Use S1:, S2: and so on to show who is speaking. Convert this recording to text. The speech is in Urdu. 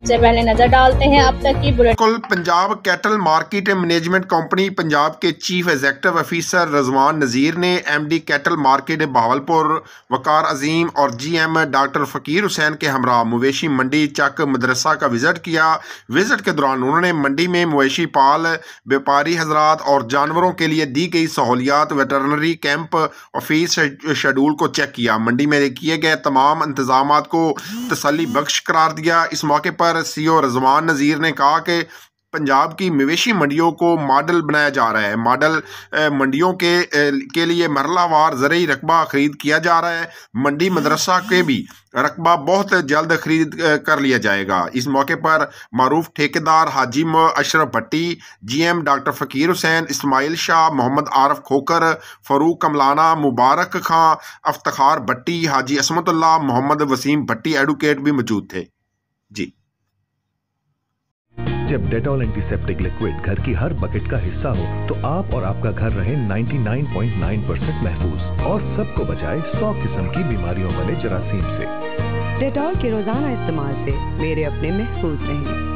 S1: سے پہلے نظر ڈالتے ہیں اب تک کی
S2: کل Punjab cattle market management company Punjab کے chief executive officer Rizwan Nazir نے M D cattle market Bahawalpur Waqar Azeem اور جی ایم ڈاکٹر فقیر حسین کے ہمراہ مویشی منڈی چک مدرسہ کا وزٹ کیا۔ وزٹ کے دوران انہوں نے منڈی میں مویشی پال بیپاری حضرات اور جانوروں کے لیے دی گئی سہولیات ویٹرنری کیمپ آفس شیڈول کو چیک کیا۔ منڈی میں کیے گئے تمام انتظامات کو تسلی بخش قرار دیا۔ اس موقع پر سی او رضوان نذیر نے کہا کہ پنجاب کی مویشی منڈیوں کو ماڈل بنایا جا رہا ہے۔ ماڈل منڈیوں کے لیے مرحلہ وار زرعی رقبہ خرید کیا جا رہا ہے۔ منڈی مدرسہ کے بھی رقبہ بہت جلد خرید کر لیا جائے گا۔ اس موقع پر معروف ٹھیکیدار حاجی اشرف بھٹی، جی ایم ڈاکٹر فقیر حسین، اسماعیل شاہ، محمد عارف کھوکر، فاروق کملانہ، مبارک خان، افتخار بھٹی، حاجی عصمت اللہ، محمد وسیم بھٹی ایڈوکیٹ بھی موجود تھے۔ جی
S3: جب ڈیٹول اینٹی سیپٹک لیکوڈ گھر کی ہر بکٹ کا حصہ ہو تو آپ اور آپ کا گھر رہے 99.9% محفوظ اور سب کو بچائے 100 قسم کی بیماریوں والے جراثیم سے۔
S4: ڈیٹول کے روزانہ استعمال سے میرے اپنے محفوظ رہیں۔